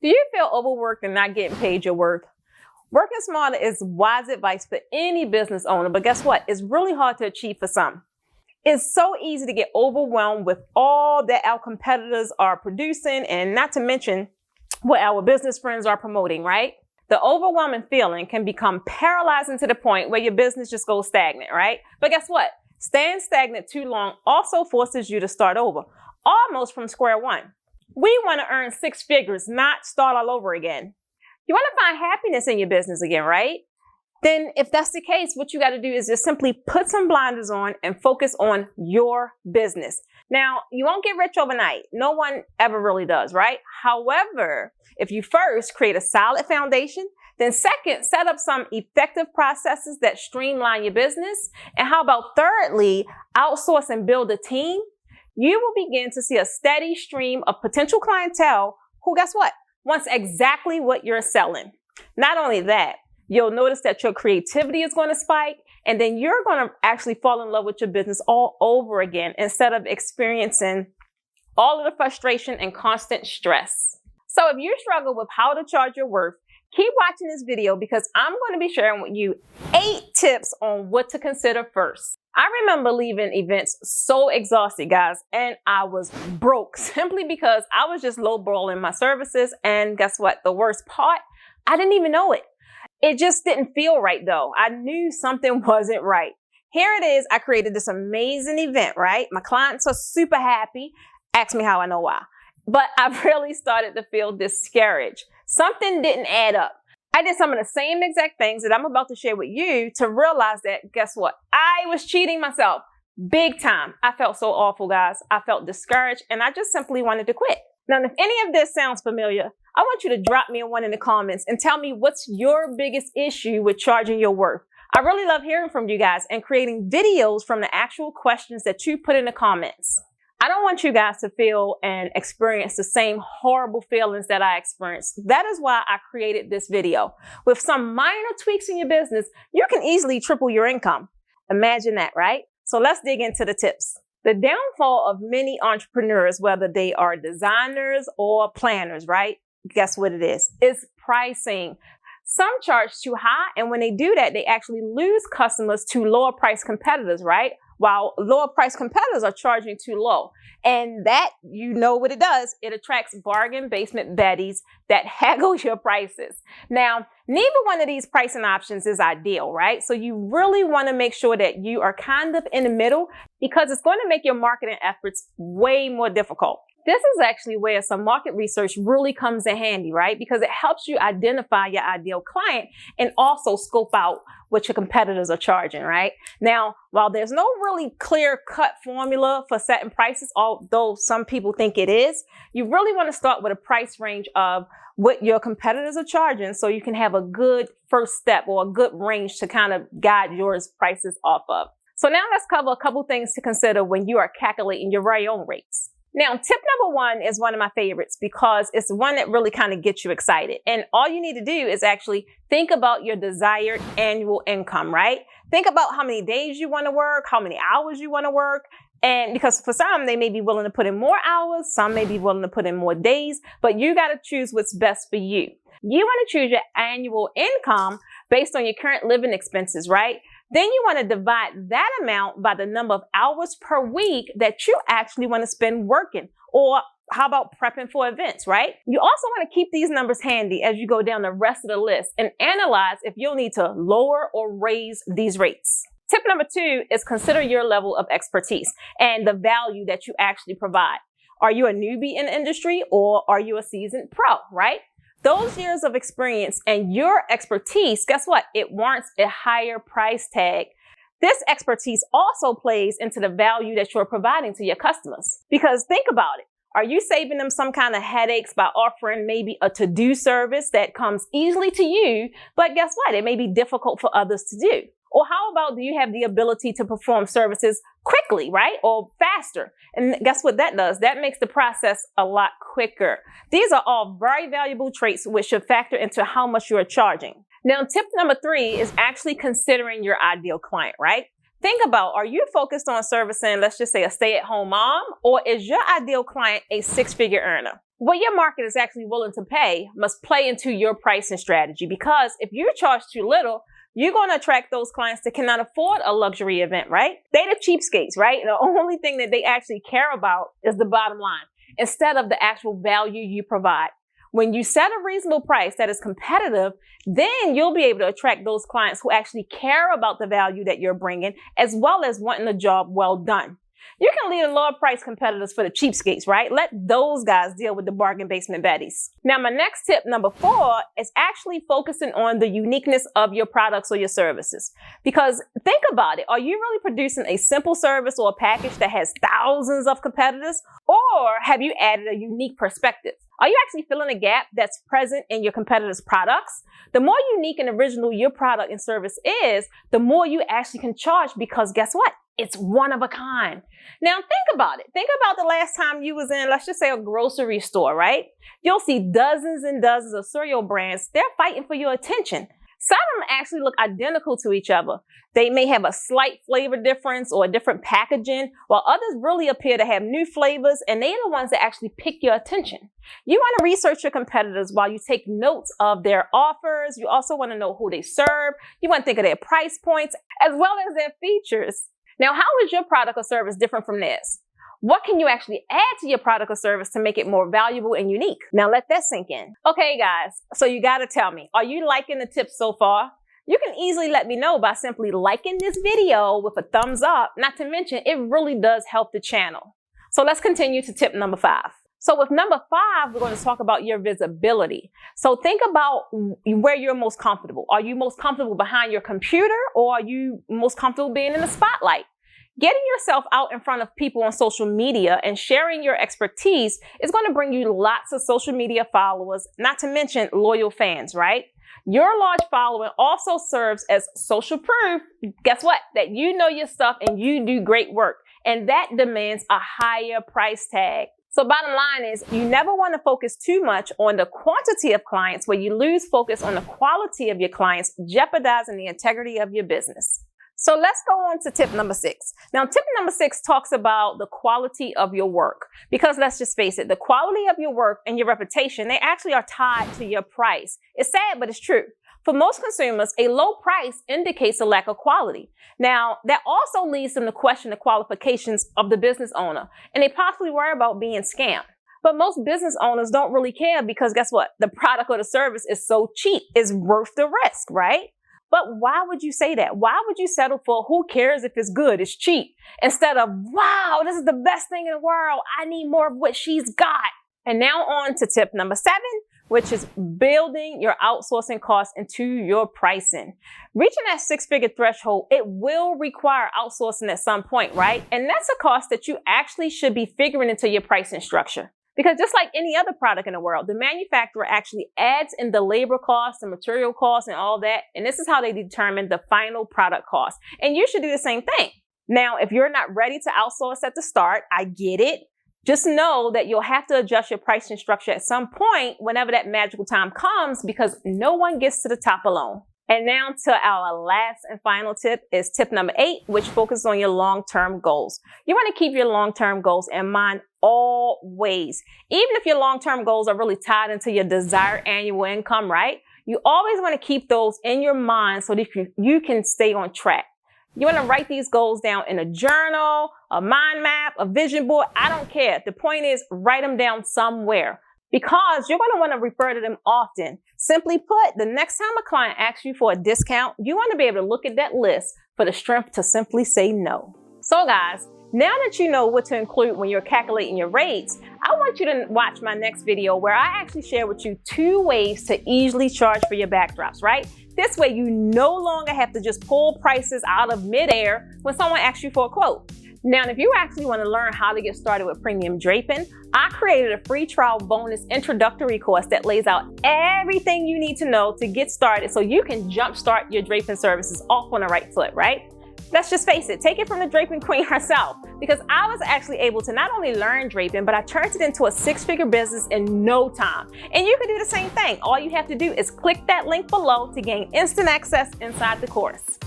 Do you feel overworked and not getting paid your worth? Working smarter is wise advice for any business owner, but guess what? It's really hard to achieve for some. It's so easy to get overwhelmed with all that our competitors are producing, and not to mention what our business friends are promoting, right? The overwhelming feeling can become paralyzing to the point where your business just goes stagnant, right? But guess what? Staying stagnant too long also forces you to start over, almost from square one. We want to earn six figures, not start all over again. You want to find happiness in your business again, right? Then if that's the case, what you got to do is just simply put some blinders on and focus on your business. Now, you won't get rich overnight. No one ever really does, right? However, if you first create a solid foundation, then second, set up some effective processes that streamline your business. And how about thirdly, outsource and build a team, you will begin to see a steady stream of potential clientele who, guess what, wants exactly what you're selling. Not only that, you'll notice that your creativity is going to spike, and then you're going to actually fall in love with your business all over again instead of experiencing all of the frustration and constant stress. So if you struggle with how to charge your worth, keep watching this video because I'm going to be sharing with you 8 tips on what to consider first. I remember leaving events so exhausted, guys, and I was broke simply because I was just lowballing my services. And guess what? The worst part, I didn't even know it. It just didn't feel right though. I knew something wasn't right. Here it is. I created this amazing event, right? My clients are super happy. Ask me how I know why. But I really started to feel discouraged. Something didn't add up. I did some of the same exact things that I'm about to share with you to realize that, guess what? I was cheating myself big time. I felt so awful, guys. I felt discouraged and I just simply wanted to quit. Now, if any of this sounds familiar, I want you to drop me a 1 in the comments and tell me what's your biggest issue with charging your worth. I really love hearing from you guys and creating videos from the actual questions that you put in the comments. I don't want you guys to feel and experience the same horrible feelings that I experienced. That is why I created this video. With some minor tweaks in your business, you can easily triple your income. Imagine that, right? So let's dig into the tips. The downfall of many entrepreneurs, whether they are designers or planners, right? Guess what it is? It's pricing. Some charge too high, and when they do that, they actually lose customers to lower price competitors, right? While lower price competitors are charging too low. And that, you know what it does, it attracts bargain basement baddies that haggle your prices. Now, neither one of these pricing options is ideal, right? So you really want to make sure that you are kind of in the middle because it's going to make your marketing efforts way more difficult. This is actually where some market research really comes in handy, right? Because it helps you identify your ideal client and also scope out what your competitors are charging, right? Now, while there's no really clear-cut formula for setting prices, although some people think it is, you really want to start with a price range of what your competitors are charging so you can have a good first step or a good range to kind of guide your prices off of. So now let's cover a couple things to consider when you are calculating your very own rates. Now, tip number 1 is one of my favorites because it's one that really kind of gets you excited. And all you need to do is actually think about your desired annual income, right? Think about how many days you want to work, how many hours you want to work. And because for some, they may be willing to put in more hours, some may be willing to put in more days, but you got to choose what's best for you. You want to choose your annual income based on your current living expenses, right? Then you want to divide that amount by the number of hours per week that you actually want to spend working, or how about prepping for events, right? You also want to keep these numbers handy as you go down the rest of the list and analyze if you'll need to lower or raise these rates. Tip number 2 is consider your level of expertise and the value that you actually provide. Are you a newbie in the industry or are you a seasoned pro, right? Those years of experience and your expertise, guess what? It warrants a higher price tag. This expertise also plays into the value that you're providing to your customers. Because think about it. Are you saving them some kind of headaches by offering maybe a to-do service that comes easily to you, but guess what? It may be difficult for others to do. Or how about do you have the ability to perform services quickly, right? Or faster? And guess what that does? That makes the process a lot quicker. These are all very valuable traits which should factor into how much you are charging. Now, tip number 3 is actually considering your ideal client, right? Think about, are you focused on servicing, let's just say, a stay-at-home mom, or is your ideal client a 6-figure earner? What your market is actually willing to pay must play into your pricing strategy, because if you charge too little, you're going to attract those clients that cannot afford a luxury event, right? They're the cheapskates, right? The only thing that they actually care about is the bottom line instead of the actual value you provide. When you set a reasonable price that is competitive, then you'll be able to attract those clients who actually care about the value that you're bringing, as well as wanting the job well done. You can leave the lower price competitors for the cheapskates, right? Let those guys deal with the bargain basement baddies. Now, my next tip, number 4, is actually focusing on the uniqueness of your products or your services. Because think about it. Are you really producing a simple service or a package that has thousands of competitors? Or have you added a unique perspective? Are you actually filling a gap that's present in your competitors' products? The more unique and original your product and service is, the more you actually can charge, because guess what? It's one of a kind. Now think about it. Think about the last time you was in, let's just say, a grocery store, right? You'll see dozens and dozens of cereal brands. They're fighting for your attention. Some of them actually look identical to each other. They may have a slight flavor difference or a different packaging, while others really appear to have new flavors, and they're the ones that actually pick your attention. You want to research your competitors while you take notes of their offers. You also want to know who they serve. You want to think of their price points as well as their features. Now, how is your product or service different from theirs? What can you actually add to your product or service to make it more valuable and unique? Now let that sink in. Okay, guys, so you got to tell me, are you liking the tips so far? You can easily let me know by simply liking this video with a thumbs up. Not to mention, it really does help the channel. So let's continue to tip number 5. So with number 5, we're going to talk about your visibility. So think about where you're most comfortable. Are you most comfortable behind your computer, or are you most comfortable being in the spotlight? Getting yourself out in front of people on social media and sharing your expertise is going to bring you lots of social media followers, not to mention loyal fans, right? Your large following also serves as social proof, guess what? That you know your stuff and you do great work. And that demands a higher price tag. So bottom line is, you never want to focus too much on the quantity of clients where you lose focus on the quality of your clients, jeopardizing the integrity of your business. So let's go on to tip number 6. Now, tip number 6 talks about the quality of your work, because let's just face it, the quality of your work and your reputation, they actually are tied to your price. It's sad, but it's true. For most consumers, a low price indicates a lack of quality. Now, that also leads them to question the qualifications of the business owner, and they possibly worry about being scammed. But most business owners don't really care, because guess what? The product or the service is so cheap. It's worth the risk, right? But why would you say that? Why would you settle for who cares if it's good, it's cheap, instead of, wow, this is the best thing in the world, I need more of what she's got? And now on to tip number 7, which is building your outsourcing costs into your pricing. Reaching that 6-figure threshold, it will require outsourcing at some point, right? And that's a cost that you actually should be figuring into your pricing structure. Because just like any other product in the world, the manufacturer actually adds in the labor costs and material costs and all that. And this is how they determine the final product cost. And you should do the same thing. Now, if you're not ready to outsource at the start, I get it. Just know that you'll have to adjust your pricing structure at some point whenever that magical time comes, because no one gets to the top alone. And now to our last and final tip is tip number 8, which focuses on your long-term goals. You want to keep your long-term goals in mind always. Even if your long-term goals are really tied into your desired annual income, right? You always want to keep those in your mind so that you can stay on track. You want to write these goals down in a journal, a mind map, a vision board. I don't care. The point is, write them down somewhere, because you're going to want to refer to them often. Simply put, the next time a client asks you for a discount, you want to be able to look at that list for the strength to simply say no. So guys, now that you know what to include when you're calculating your rates, I want you to watch my next video where I actually share with you 2 ways to easily charge for your backdrops, right? This way you no longer have to just pull prices out of midair when someone asks you for a quote. Now, if you actually want to learn how to get started with premium draping, I created a free trial bonus introductory course that lays out everything you need to know to get started so you can jumpstart your draping services off on the right foot, right? Let's just face it, take it from the draping queen herself, because I was actually able to not only learn draping, but I turned it into a 6-figure business in no time. And you can do the same thing. All you have to do is click that link below to gain instant access inside the course.